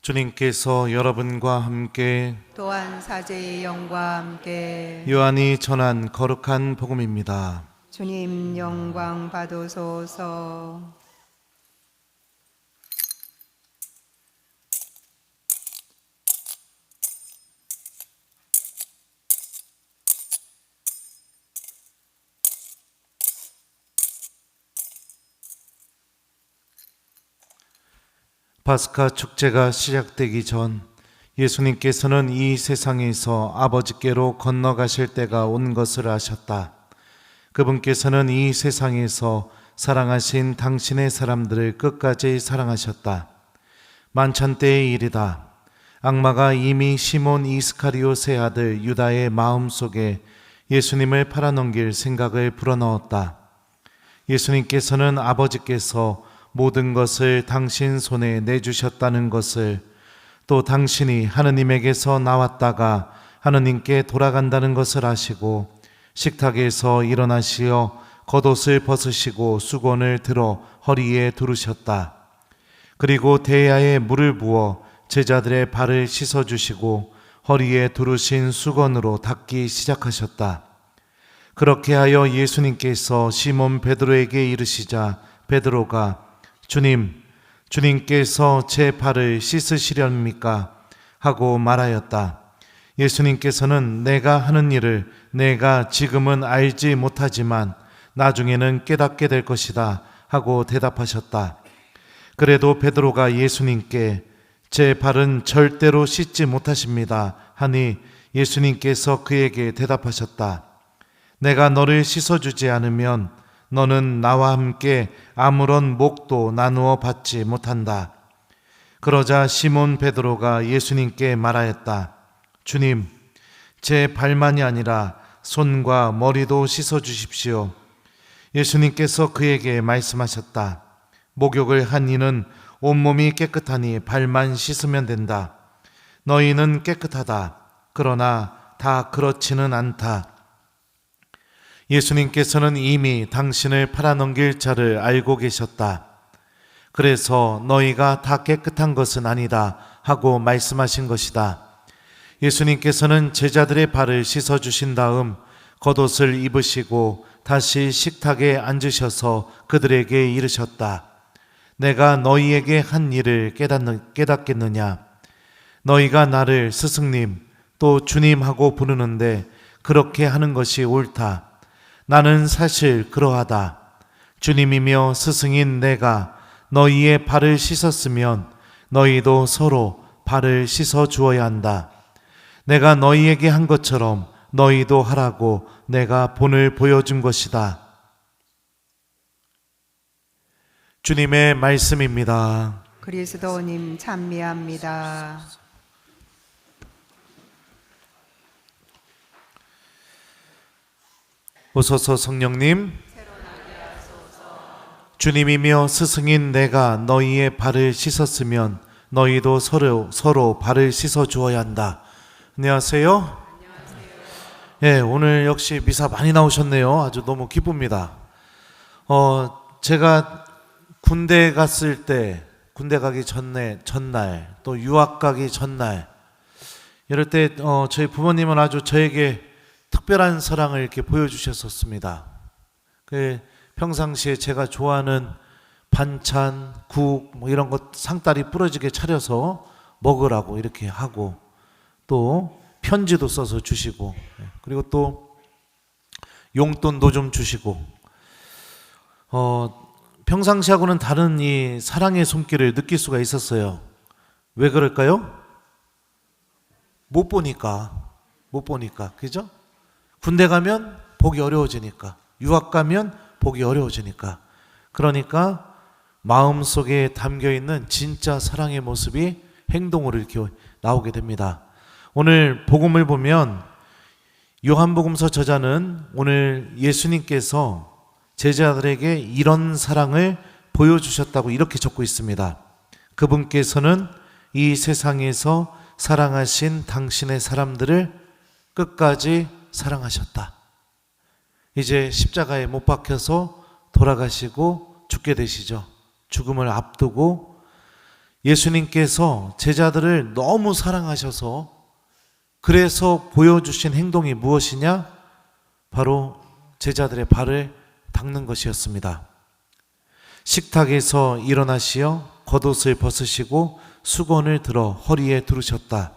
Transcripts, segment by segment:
주님께서 여러분과 함께 또한 사제의 영과 함께 요한이 전한 거룩한 복음입니다. 주님 영광 받으소서. 파스카 축제가 시작되기 전 예수님께서는 이 세상에서 아버지께로 건너가실 때가 온 것을 아셨다. 그분께서는 이 세상에서 사랑하신 당신의 사람들을 끝까지 사랑하셨다. 만찬 때의 일이다. 악마가 이미 시몬 이스카리옷의 아들 유다의 마음속에 예수님을 팔아넘길 생각을 불어넣었다. 예수님께서는 아버지께서 모든 것을 당신 손에 내주셨다는 것을, 또 당신이 하느님에게서 나왔다가 하느님께 돌아간다는 것을 아시고 식탁에서 일어나시어 겉옷을 벗으시고 수건을 들어 허리에 두르셨다. 그리고 대야에 물을 부어 제자들의 발을 씻어주시고 허리에 두르신 수건으로 닦기 시작하셨다. 그렇게 하여 예수님께서 시몬 베드로에게 이르시자 베드로가 주님께서 제 발을 씻으시렵니까? 하고 말하였다. 예수님께서는 내가 하는 일을 내가 지금은 알지 못하지만 나중에는 깨닫게 될 것이다 하고 대답하셨다. 그래도 베드로가 예수님께 제 발은 절대로 씻지 못하십니다 하니 예수님께서 그에게 대답하셨다. 내가 너를 씻어주지 않으면 너는 나와 함께 아무런 목도 나누어 받지 못한다. 그러자 시몬 베드로가 예수님께 말하였다. 주님, 제 발만이 아니라 손과 머리도 씻어 주십시오. 예수님께서 그에게 말씀하셨다. 목욕을 한 이는 온몸이 깨끗하니 발만 씻으면 된다. 너희는 깨끗하다. 그러나 다 그렇지는 않다. 예수님께서는 이미 당신을 팔아넘길 자를 알고 계셨다. 그래서 너희가 다 깨끗한 것은 아니다 하고 말씀하신 것이다. 예수님께서는 제자들의 발을 씻어주신 다음 겉옷을 입으시고 다시 식탁에 앉으셔서 그들에게 이르셨다. 내가 너희에게 한 일을 깨닫겠느냐? 너희가 나를 스승님 또 주님 하고 부르는데 그렇게 하는 것이 옳다. 나는 사실 그러하다. 주님이며 스승인 내가 너희의 발을 씻었으면 너희도 서로 발을 씻어 주어야 한다. 내가 너희에게 한 것처럼 너희도 하라고 내가 본을 보여준 것이다. 주님의 말씀입니다. 그리스도님 찬미합니다. 오소서 성령님, 주님이며 스승인 내가 너희의 발을 씻었으면 너희도 서로 발을 씻어 주어야 한다. 안녕하세요. 예, 오늘 역시 미사 많이 나오셨네요. 아주 너무 기쁩니다. 제가 군대 갔을 때, 군대 가기 전날, 또 유학 가기 전날, 이럴 때 저희 부모님은 아주 저에게 특별한 사랑을 이렇게 보여주셨었습니다. 평상시에 제가 좋아하는 반찬, 국 이런 것 상다리 부러지게 차려서 먹으라고 이렇게 하고, 또 편지도 써서 주시고, 그리고 또 용돈도 좀 주시고, 평상시하고는 다른 이 사랑의 손길을 느낄 수가 있었어요. 왜 그럴까요? 못 보니까, 그죠? 군대 가면 보기 어려워지니까, 유학 가면 보기 어려워지니까, 그러니까 마음속에 담겨있는 진짜 사랑의 모습이 행동으로 이렇게 나오게 됩니다. 오늘 복음을 보면 요한복음서 저자는 오늘 예수님께서 제자들에게 이런 사랑을 보여주셨다고 이렇게 적고 있습니다. 그분께서는 이 세상에서 사랑하신 당신의 사람들을 끝까지 사랑하셨다. 이제 십자가에 못 박혀서 돌아가시고 죽게 되시죠. 죽음을 앞두고 예수님께서 제자들을 너무 사랑하셔서 그래서 보여주신 행동이 무엇이냐? 바로 제자들의 발을 닦는 것이었습니다. 식탁에서 일어나시어 겉옷을 벗으시고 수건을 들어 허리에 두르셨다.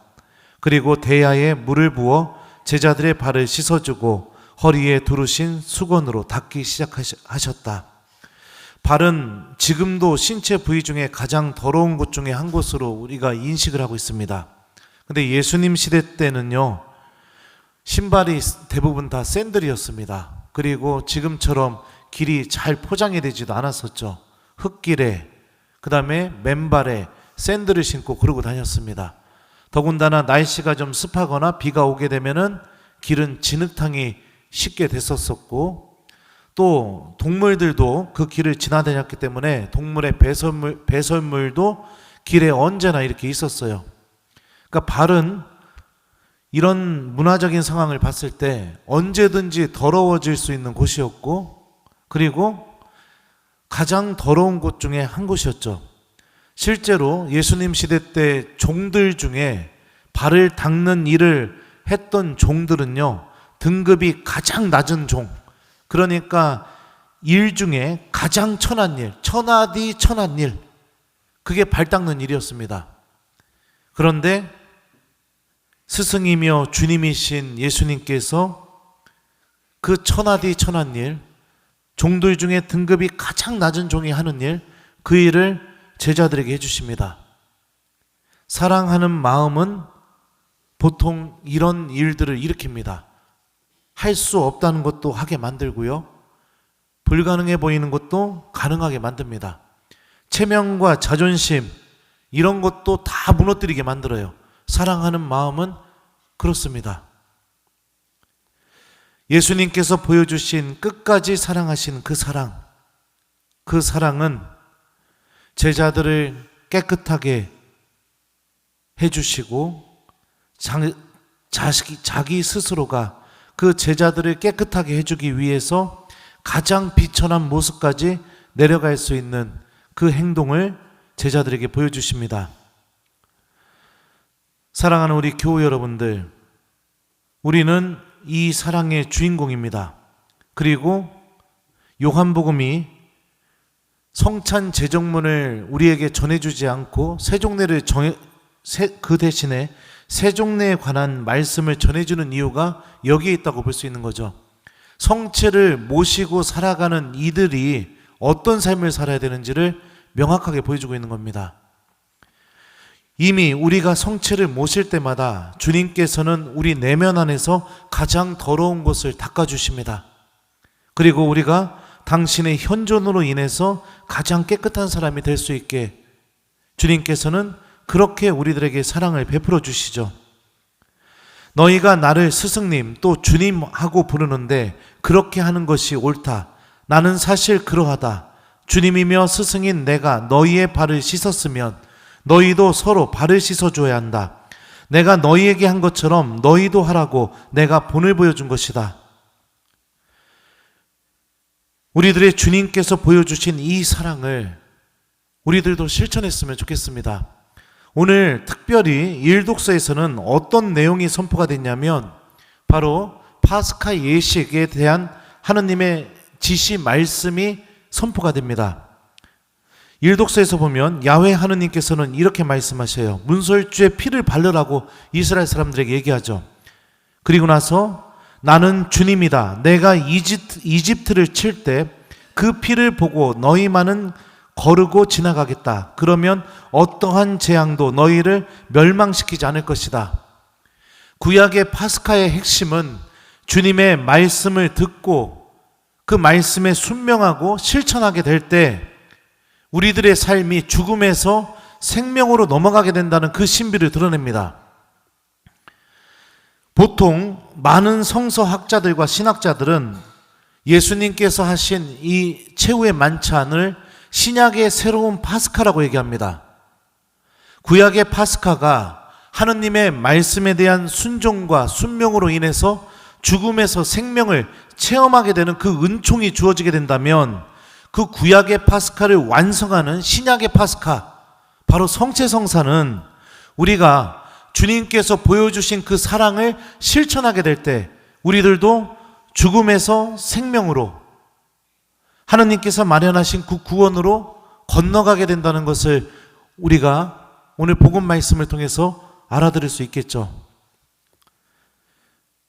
그리고 대야에 물을 부어 제자들의 발을 씻어주고 허리에 두르신 수건으로 닦기 시작하셨다. 발은 지금도 신체 부위 중에 가장 더러운 곳 중에 한 곳으로 우리가 인식을 하고 있습니다. 근데 예수님 시대 때는요, 신발이 대부분 다 샌들이었습니다. 그리고 지금처럼 길이 잘 포장이 되지도 않았었죠. 흙길에, 그 다음에 맨발에 샌들을 신고 그러고 다녔습니다. 더군다나 날씨가 좀 습하거나 비가 오게 되면은 길은 진흙탕이 쉽게 됐었었고, 또 동물들도 그 길을 지나다녔기 때문에 동물의 배설물도 길에 언제나 이렇게 있었어요. 그러니까 발은 이런 문화적인 상황을 봤을 때 언제든지 더러워질 수 있는 곳이었고, 그리고 가장 더러운 곳 중에 한 곳이었죠. 실제로 예수님 시대 때 종들 중에 발을 닦는 일을 했던 종들은요, 등급이 가장 낮은 종, 그러니까 일 중에 가장 천한 일, 천하디 천한 일, 그게 발 닦는 일이었습니다. 그런데 스승이며 주님이신 예수님께서 그 천하디 천한 일, 종들 중에 등급이 가장 낮은 종이 하는 일, 그 일을 제자들에게 해주십니다. 사랑하는 마음은 보통 이런 일들을 일으킵니다. 할 수 없다는 것도 하게 만들고요, 불가능해 보이는 것도 가능하게 만듭니다. 체면과 자존심, 이런 것도 다 무너뜨리게 만들어요. 사랑하는 마음은 그렇습니다. 예수님께서 보여주신 끝까지 사랑하신 그 사랑은 제자들을 깨끗하게 해주시고 자기 스스로가 그 제자들을 깨끗하게 해주기 위해서 가장 비천한 모습까지 내려갈 수 있는 그 행동을 제자들에게 보여주십니다. 사랑하는 우리 교우 여러분들, 우리는 이 사랑의 주인공입니다. 그리고 요한복음이 성찬 제정문을 우리에게 전해주지 않고 그 대신에 세종례에 관한 말씀을 전해주는 이유가 여기에 있다고 볼 수 있는 거죠. 성체를 모시고 살아가는 이들이 어떤 삶을 살아야 되는지를 명확하게 보여주고 있는 겁니다. 이미 우리가 성체를 모실 때마다 주님께서는 우리 내면 안에서 가장 더러운 것을 닦아주십니다. 그리고 우리가 당신의 현존으로 인해서 가장 깨끗한 사람이 될 수 있게 주님께서는 그렇게 우리들에게 사랑을 베풀어 주시죠. 너희가 나를 스승님 또 주님하고 부르는데 그렇게 하는 것이 옳다. 나는 사실 그러하다. 주님이며 스승인 내가 너희의 발을 씻었으면 너희도 서로 발을 씻어줘야 한다. 내가 너희에게 한 것처럼 너희도 하라고 내가 본을 보여준 것이다. 우리들의 주님께서 보여주신 이 사랑을 우리들도 실천했으면 좋겠습니다. 오늘 특별히 일독서에서는 어떤 내용이 선포가 됐냐면 바로 파스카 예식에 대한 하느님의 지시 말씀이 선포가 됩니다. 일독서에서 보면 야훼 하느님께서는 이렇게 말씀하셔요. 문설주에 피를 바르라고 이스라엘 사람들에게 얘기하죠. 그리고 나서 나는 주님이다. 내가 이집트를 칠 때 그 피를 보고 너희만은 거르고 지나가겠다. 그러면 어떠한 재앙도 너희를 멸망시키지 않을 것이다. 구약의 파스카의 핵심은 주님의 말씀을 듣고 그 말씀에 순명하고 실천하게 될 때 우리들의 삶이 죽음에서 생명으로 넘어가게 된다는 그 신비를 드러냅니다. 보통 많은 성서학자들과 신학자들은 예수님께서 하신 이 최후의 만찬을 신약의 새로운 파스카라고 얘기합니다. 구약의 파스카가 하느님의 말씀에 대한 순종과 순명으로 인해서 죽음에서 생명을 체험하게 되는 그 은총이 주어지게 된다면 그 구약의 파스카를 완성하는 신약의 파스카, 바로 성체성사는 우리가 주님께서 보여주신 그 사랑을 실천하게 될 때 우리들도 죽음에서 생명으로 하느님께서 마련하신 그 구원으로 건너가게 된다는 것을 우리가 오늘 복음 말씀을 통해서 알아들을 수 있겠죠.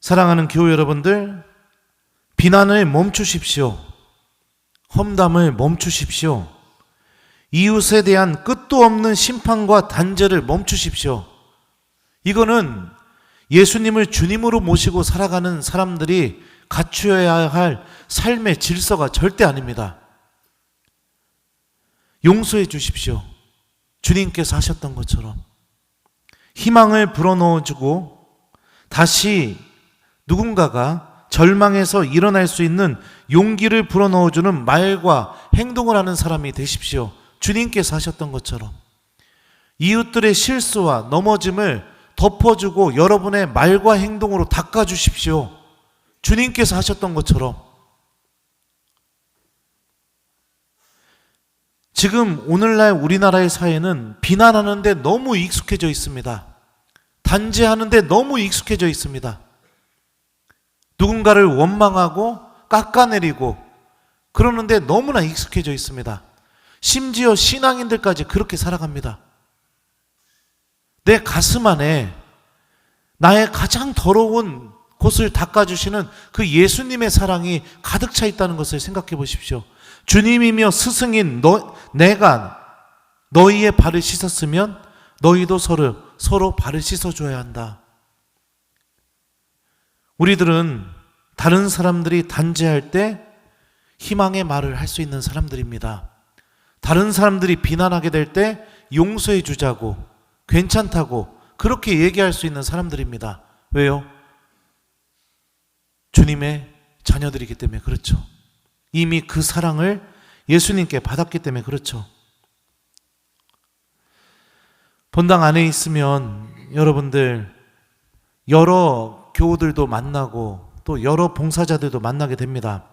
사랑하는 교회 여러분들, 비난을 멈추십시오. 험담을 멈추십시오. 이웃에 대한 끝도 없는 심판과 단죄를 멈추십시오. 이거는 예수님을 주님으로 모시고 살아가는 사람들이 갖추어야 할 삶의 질서가 절대 아닙니다. 용서해 주십시오. 주님께서 하셨던 것처럼 희망을 불어넣어주고 다시 누군가가 절망에서 일어날 수 있는 용기를 불어넣어주는 말과 행동을 하는 사람이 되십시오. 주님께서 하셨던 것처럼 이웃들의 실수와 넘어짐을 덮어주고 여러분의 말과 행동으로 닦아주십시오. 주님께서 하셨던 것처럼. 지금 오늘날 우리나라의 사회는 비난하는데 너무 익숙해져 있습니다. 단죄하는데 너무 익숙해져 있습니다. 누군가를 원망하고 깎아내리고 그러는데 너무나 익숙해져 있습니다. 심지어 신앙인들까지 그렇게 살아갑니다. 내 가슴 안에 나의 가장 더러운 곳을 닦아주시는 그 예수님의 사랑이 가득 차 있다는 것을 생각해 보십시오. 주님이며 스승인 내가 너희의 발을 씻었으면 너희도 서로 발을 씻어줘야 한다. 우리들은 다른 사람들이 단죄할 때 희망의 말을 할 수 있는 사람들입니다. 다른 사람들이 비난하게 될 때 용서해 주자고 괜찮다고 그렇게 얘기할 수 있는 사람들입니다. 왜요? 주님의 자녀들이기 때문에 그렇죠. 이미 그 사랑을 예수님께 받았기 때문에 그렇죠. 본당 안에 있으면 여러분들 여러 교우들도 만나고 또 여러 봉사자들도 만나게 됩니다.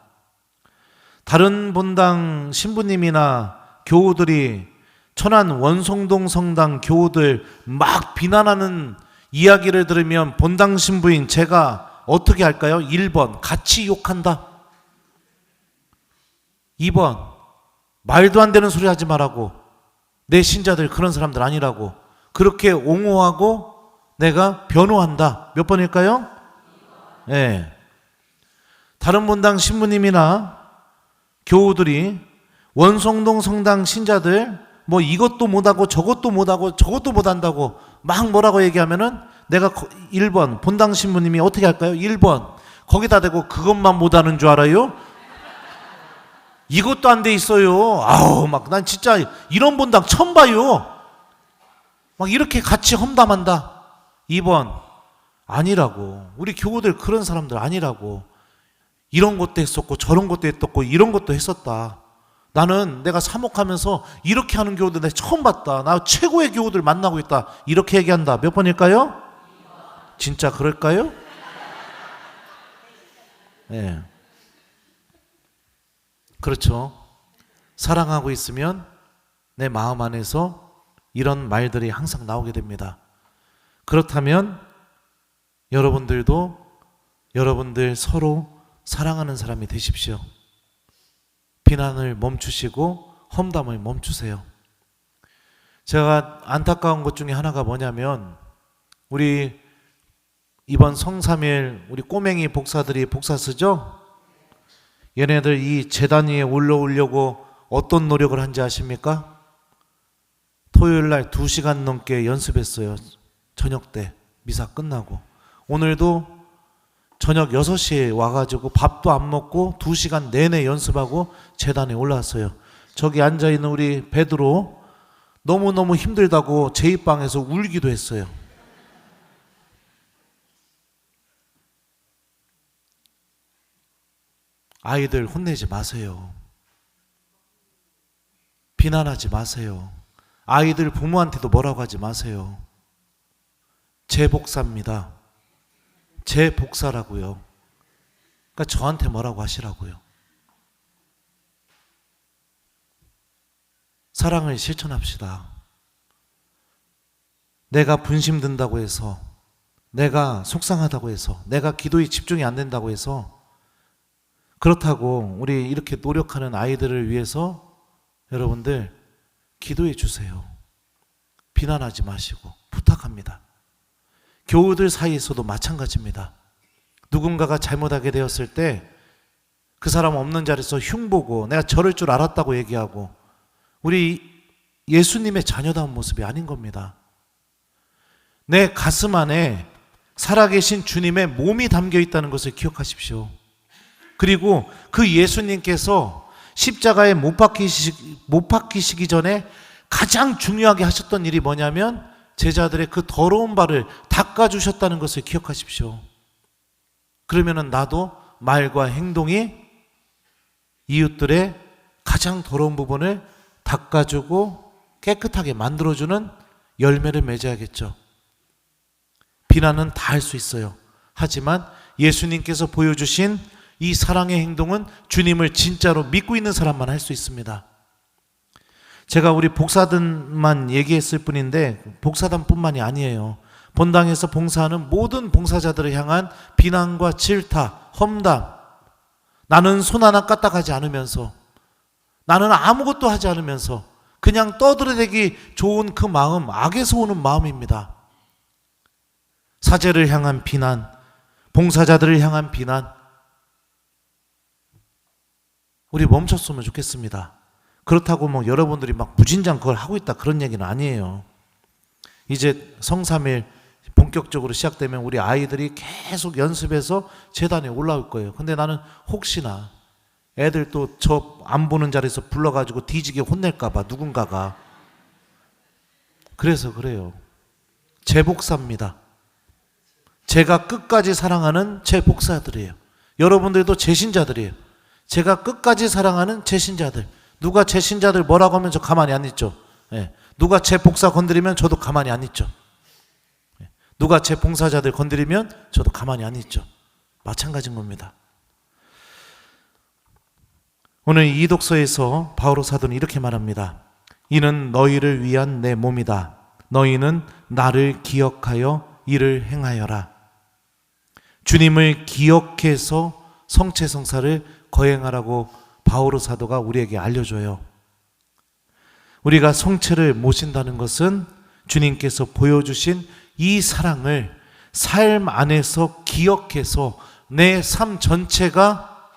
다른 본당 신부님이나 교우들이 천안 원송동 성당 교우들 막 비난하는 이야기를 들으면 본당 신부인 제가 어떻게 할까요? 1번 같이 욕한다. 2번 말도 안 되는 소리 하지 말라고. 내 신자들 그런 사람들 아니라고. 그렇게 옹호하고 내가 변호한다. 몇 번일까요? 네. 다른 본당 신부님이나 교우들이 원송동 성당 신자들 뭐 이것도 못하고 저것도 못하고 저것도 못한다고 막 뭐라고 얘기하면은 내가 1번 본당 신부님이 어떻게 할까요? 1번 거기다 대고 그것만 못하는 줄 알아요? 이것도 안 돼 있어요. 아우 막 난 진짜 이런 본당 처음 봐요. 막 이렇게 같이 험담한다. 2번 아니라고. 우리 교우들 그런 사람들 아니라고. 이런 것도 했었고 저런 것도 했었고 이런 것도 했었다. 나는 내가 사목하면서 이렇게 하는 교우들 내가 처음 봤다. 나 최고의 교우들 만나고 있다. 이렇게 얘기한다. 몇 번일까요? 진짜 그럴까요? 네. 그렇죠. 사랑하고 있으면 내 마음 안에서 이런 말들이 항상 나오게 됩니다. 그렇다면 여러분들도 여러분들 서로 사랑하는 사람이 되십시오. 비난을 멈추시고 험담을 멈추세요. 제가 안타까운 것 중에 하나가 뭐냐면 우리 이번 성삼일 우리 꼬맹이 복사들이 복사 쓰죠? 얘네들 이 재단 위에 올라오려고 어떤 노력을 한지 아십니까? 토요일날 2시간 넘게 연습했어요. 저녁 때 미사 끝나고. 오늘도 저녁 6시에 와가지고 밥도 안 먹고 2시간 내내 연습하고 재단에 올라왔어요. 저기 앉아있는 우리 베드로 너무너무 힘들다고 제 입방에서 울기도 했어요. 아이들 혼내지 마세요. 비난하지 마세요. 아이들 부모한테도 뭐라고 하지 마세요. 제 복사입니다. 제 복사라고요. 그러니까 저한테 뭐라고 하시라고요. 사랑을 실천합시다. 내가 분심 든다고 해서, 내가 속상하다고 해서, 내가 기도에 집중이 안 된다고 해서, 그렇다고 우리 이렇게 노력하는 아이들을 위해서 여러분들 기도해 주세요. 비난하지 마시고 부탁합니다. 교우들 사이에서도 마찬가지입니다. 누군가가 잘못하게 되었을 때 그 사람 없는 자리에서 흉보고 내가 저럴 줄 알았다고 얘기하고, 우리 예수님의 자녀다운 모습이 아닌 겁니다. 내 가슴 안에 살아계신 주님의 몸이 담겨 있다는 것을 기억하십시오. 그리고 그 예수님께서 십자가에 못 박히시기 전에 가장 중요하게 하셨던 일이 뭐냐면 제자들의 그 더러운 발을 닦아주셨다는 것을 기억하십시오. 그러면은 나도 말과 행동이 이웃들의 가장 더러운 부분을 닦아주고 깨끗하게 만들어주는 열매를 맺어야겠죠. 비난은 다 할 수 있어요. 하지만 예수님께서 보여주신 이 사랑의 행동은 주님을 진짜로 믿고 있는 사람만 할 수 있습니다. 제가 우리 복사단만 얘기했을 뿐인데 복사단뿐만이 아니에요. 본당에서 봉사하는 모든 봉사자들을 향한 비난과 질타, 험담, 나는 손 하나 까딱하지 않으면서, 나는 아무것도 하지 않으면서 그냥 떠들어대기 좋은 그 마음, 악에서 오는 마음입니다. 사제를 향한 비난, 봉사자들을 향한 비난, 우리 멈췄으면 좋겠습니다. 그렇다고 뭐 여러분들이 막 무진장 그걸 하고 있다 그런 얘기는 아니에요. 이제 성삼일 본격적으로 시작되면 우리 아이들이 계속 연습해서 제단에 올라올 거예요. 근데 나는 혹시나 애들 또 저 안 보는 자리에서 불러가지고 뒤지게 혼낼까봐 누군가가. 그래서 그래요. 제 복사입니다. 제가 끝까지 사랑하는 제 복사들이에요. 여러분들도 제 신자들이에요. 제가 끝까지 사랑하는 제 신자들. 누가 제 신자들 뭐라고 하면 저 가만히 안 있죠. 예. 누가 제 복사 건드리면 저도 가만히 안 있죠. 예. 누가 제 봉사자들 건드리면 저도 가만히 안 있죠. 마찬가지인 겁니다. 오늘 이 독서에서 바오로 사도는 이렇게 말합니다. 이는 너희를 위한 내 몸이다. 너희는 나를 기억하여 이를 행하여라. 주님을 기억해서 성체성사를 거행하라고 바오로 사도가 우리에게 알려줘요. 우리가 성체를 모신다는 것은 주님께서 보여주신 이 사랑을 삶 안에서 기억해서 내 삶 전체가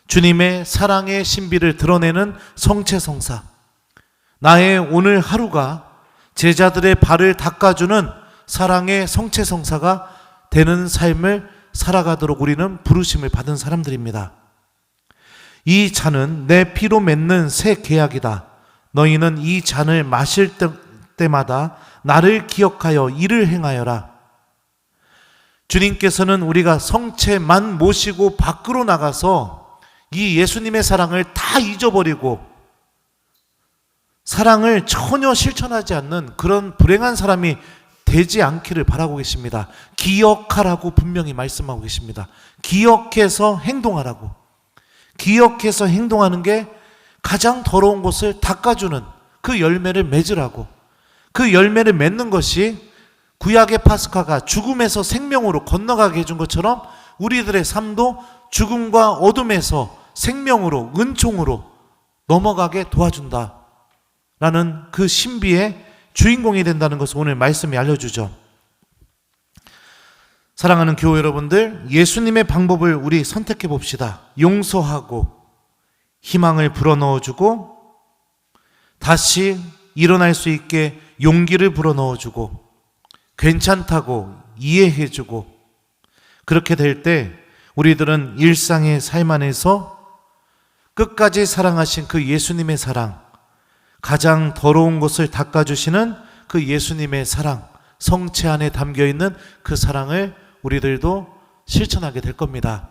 주님의 사랑의 신비를 드러내는 성체성사, 나의 오늘 하루가 제자들의 발을 닦아주는 사랑의 성체성사가 되는 삶을 살아가도록 우리는 부르심을 받은 사람들입니다. 이 잔은 내 피로 맺는 새 계약이다. 너희는 이 잔을 마실 때마다 나를 기억하여 이를 행하여라. 주님께서는 우리가 성체만 모시고 밖으로 나가서 이 예수님의 사랑을 다 잊어버리고 사랑을 전혀 실천하지 않는 그런 불행한 사람이 되지 않기를 바라고 계십니다. 기억하라고 분명히 말씀하고 계십니다. 기억해서 행동하라고. 기억해서 행동하는 게 가장 더러운 것을 닦아주는 그 열매를 맺으라고. 그 열매를 맺는 것이 구약의 파스카가 죽음에서 생명으로 건너가게 해준 것처럼 우리들의 삶도 죽음과 어둠에서 생명으로, 은총으로 넘어가게 도와준다 라는 그 신비의 주인공이 된다는 것을 오늘 말씀이 알려주죠. 사랑하는 교회 여러분들, 예수님의 방법을 우리 선택해 봅시다. 용서하고 희망을 불어넣어주고 다시 일어날 수 있게 용기를 불어넣어주고 괜찮다고 이해해주고, 그렇게 될 때 우리들은 일상의 삶 안에서 끝까지 사랑하신 그 예수님의 사랑, 가장 더러운 것을 닦아주시는 그 예수님의 사랑, 성체 안에 담겨있는 그 사랑을 우리들도 실천하게 될 겁니다.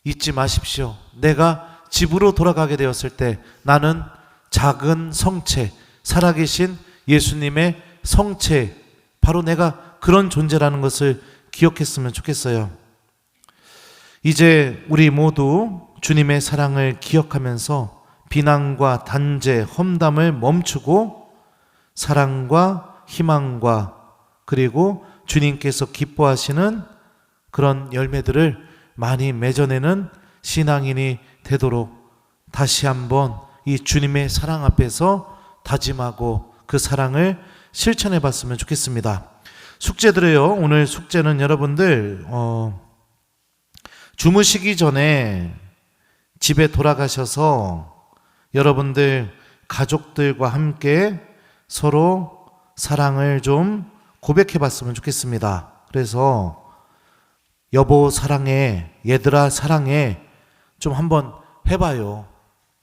잊지 마십시오. 내가 집으로 돌아가게 되었을 때 나는 작은 성체, 살아계신 예수님의 성체, 바로 내가 그런 존재라는 것을 기억했으면 좋겠어요. 이제 우리 모두 주님의 사랑을 기억하면서 비난과 단죄, 험담을 멈추고 사랑과 희망과 그리고 주님께서 기뻐하시는 그런 열매들을 많이 맺어내는 신앙인이 되도록 다시 한번 이 주님의 사랑 앞에서 다짐하고 그 사랑을 실천해 봤으면 좋겠습니다. 숙제드려요. 오늘 숙제는 여러분들 주무시기 전에 집에 돌아가셔서 여러분들 가족들과 함께 서로 사랑을 좀 고백해 봤으면 좋겠습니다. 그래서 여보 사랑해, 얘들아 사랑해 좀 한번 해봐요.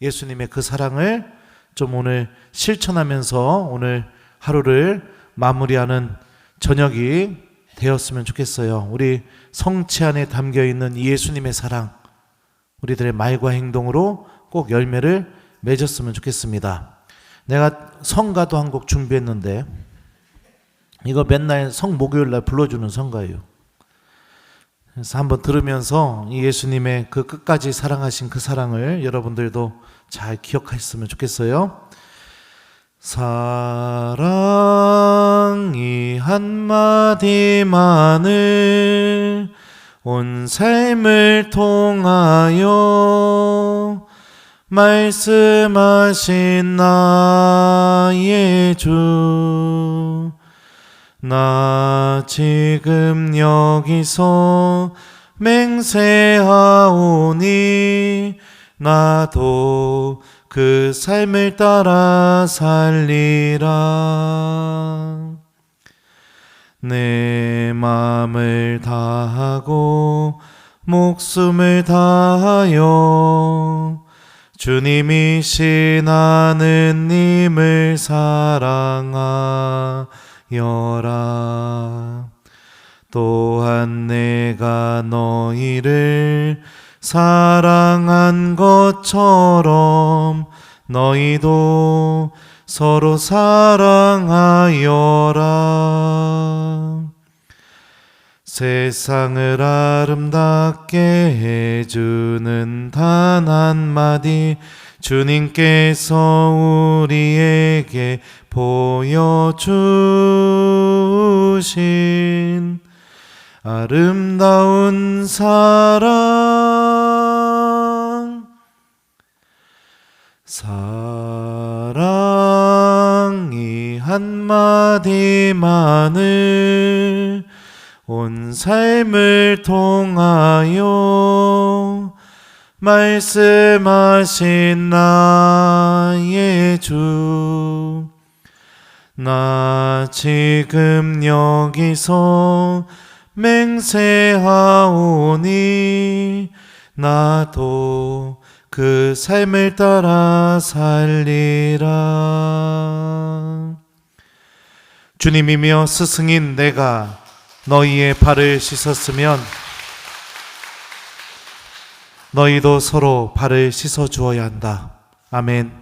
예수님의 그 사랑을 좀 오늘 실천하면서 오늘 하루를 마무리하는 저녁이 되었으면 좋겠어요. 우리 성체 안에 담겨있는 이 예수님의 사랑, 우리들의 말과 행동으로 꼭 열매를 맺었으면 좋겠습니다. 내가 성가도 한 곡 준비했는데 이거 맨날 성목요일날 불러주는 성가예요. 그래서 한번 들으면서 이 예수님의 그 끝까지 사랑하신 그 사랑을 여러분들도 잘 기억하셨으면 좋겠어요. 사랑이 한마디만을 온 삶을 통하여 말씀하신 나의 주, 나 지금 여기서 맹세하오니 나도 그 삶을 따라 살리라. 내 마음을 다하고 목숨을 다하여 주님이신 하느님을 사랑하여라. 또한 내가 너희를 사랑한 것처럼 너희도 서로 사랑하여라. 세상을 아름답게 해주는 단 한마디 주님께서 우리에게 보여주신 아름다운 사랑, 사랑이 한마디만을 온 삶을 통하여 말씀하신 나의 주, 나 지금 여기서 맹세하오니 나도 그 삶을 따라 살리라. 주님이며 스승인 내가 너희의 발을 씻었으면 너희도 서로 발을 씻어 주어야 한다. 아멘.